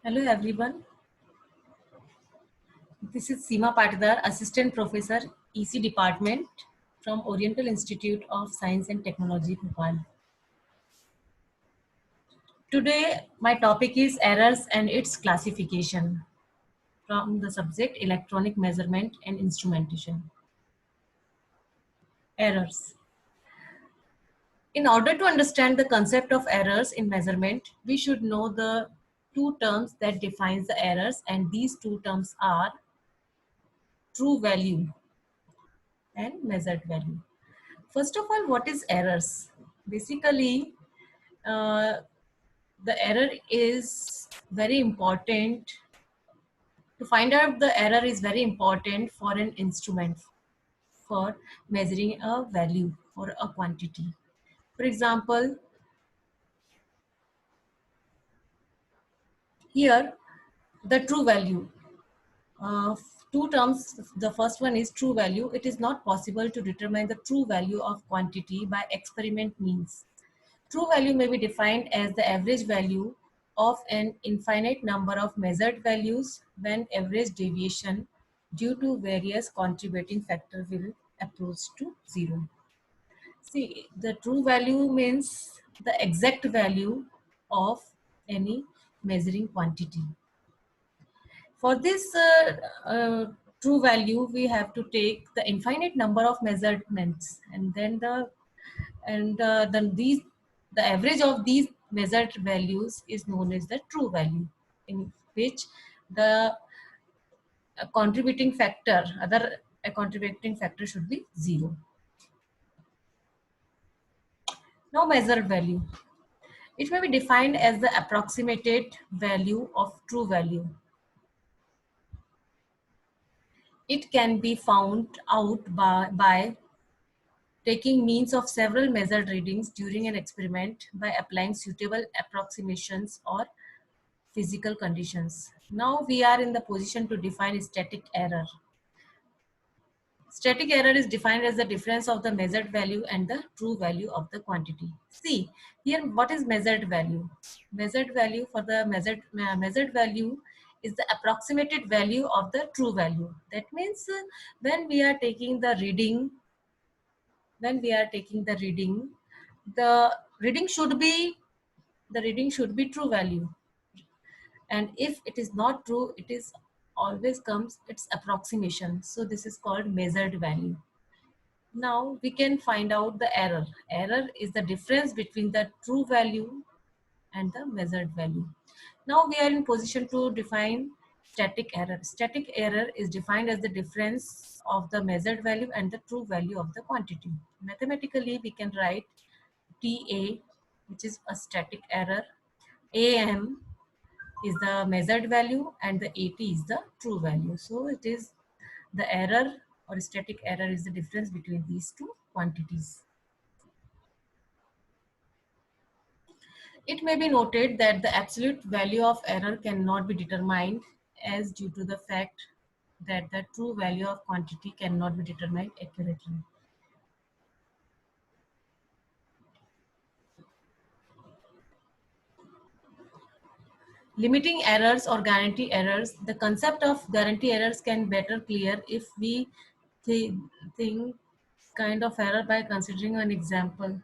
Hello everyone, this is Seema Patidar, Assistant Professor, EC Department from Oriental Institute of Science and Technology, Bhopal. Today my topic is errors and its classification from the subject Electronic Measurement and Instrumentation. Errors. In order to understand the concept of errors in measurement, we should know the two terms that defines the errors, and these two terms are true value and measured value. First of all, what is errors? Basically, uh, the error is very important. To find out the error is very important for an instrument for measuring a value or a quantity. For example, here the true value. Uh, Two terms. The first one is true value. It is not possible to determine the true value of quantity by experiment means. True value may be defined as the average value of an infinite number of measured values when average deviation due to various contributing factors will approach to zero. See, the true value means the exact value of any measuring quantity. For this true value, we have to take the infinite number of measurements, and then these the average of these measured values is known as the true value, in which the contributing factor, other a contributing factor should be zero. Now, measured value. It may be defined as the approximated value of true value. It can be found out by taking means of several measured readings during an experiment by applying suitable approximations or physical conditions. Now we are in the position to define static error. Static error is defined as the difference of the measured value and the true value of the quantity. See, here what is measured value? Measured value for the measured value is the approximated value of the true value. That means when we are taking the reading, when we are taking the reading should be true value, and if it is not true, it is always comes its approximation. So this is called measured value. Now we can find out the error. Error is the difference between the true value and the measured value. Now we are in position to define static error. Static error is defined as the difference of the measured value and the true value of the quantity. Mathematically, we can write TA, which is a static error, AM is the measured value, and the AT is the true value. So it is the error or static error is the difference between these two quantities. It may be noted that the absolute value of error cannot be determined as due to the fact that the true value of quantity cannot be determined accurately. Limiting errors or guarantee errors. The concept of guarantee errors can better clear if we think kind of error by considering an example.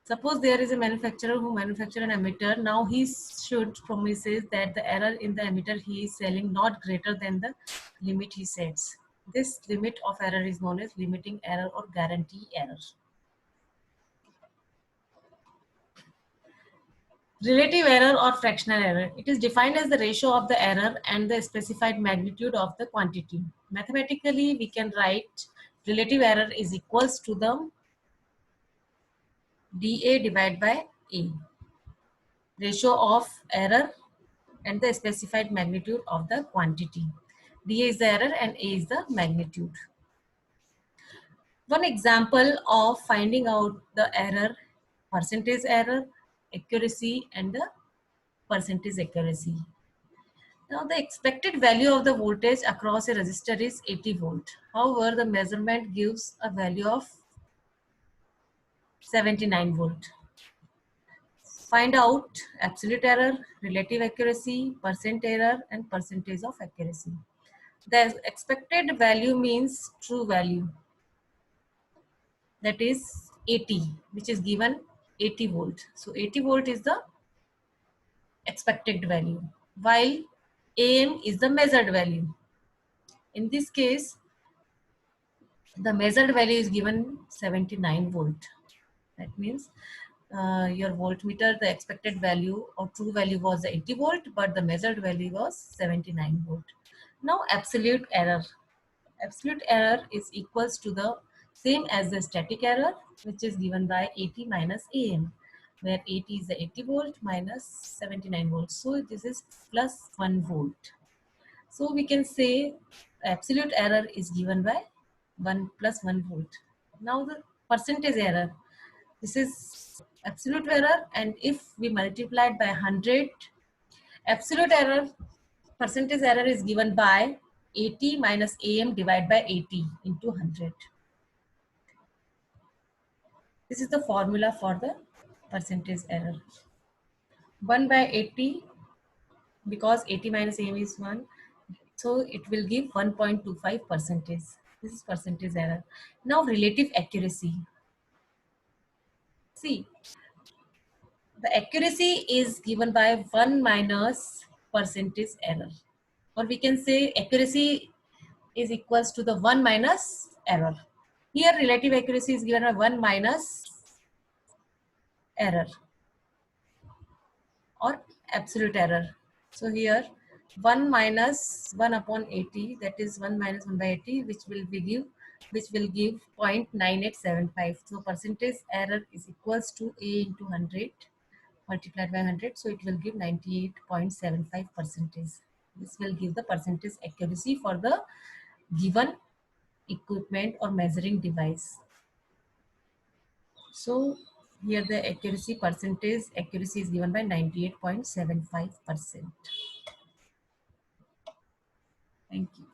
Suppose there is a manufacturer who manufactures an emitter. Now he should promises that the error in the emitter he is selling not greater than the limit he sets. This limit of error is known as limiting error or guarantee error. Relative error or fractional error. It is defined as the ratio of the error and the specified magnitude of the quantity. Mathematically, we can write relative error is equals to the dA divided by A. Ratio of error and the specified magnitude of the quantity. dA is the error and A is the magnitude. One example of finding out the error, percentage error, accuracy, and the percentage accuracy. Now the expected value of the voltage across a resistor is 80 volt. However, the measurement gives a value of 79 volt. Find out absolute error, relative accuracy, percent error, and percentage of accuracy. The expected value means true value, that is 80, which is given 80 volt. So 80 volt is the expected value, while AM is the measured value. In this case, the measured value is given 79 volt. That means your voltmeter, the expected value or true value was 80 volt, but the measured value was 79 volt. Now absolute error. Absolute error is equals to the same as the static error, which is given by 80 minus AM, where 80 is the 80 volt minus 79 volts. So this is plus 1 volt. So we can say absolute error is given by 1 plus 1 volt. Now the percentage error. This is absolute error, and if we multiply it by 100, absolute error, percentage error is given by 80 minus AM divided by 80 into 100. This is the formula for the percentage error. 1 by 80, because 80 minus AM is 1, so it will give 1.25 percentage. This is percentage error. Now relative accuracy. See, the accuracy is given by 1 minus percentage error, or we can say accuracy is equals to the 1 minus error. Here relative accuracy is given by 1 minus error or absolute error. So here 1 minus 1 upon 80, that is 1 minus 1 by 80, which will give 0.9875. So percentage error is equals to A into 100 multiplied by 100. So it will give 98.75 percentage. This will give the percentage accuracy for the given equipment or measuring device. So here the accuracy is given by 98.75%. Thank you.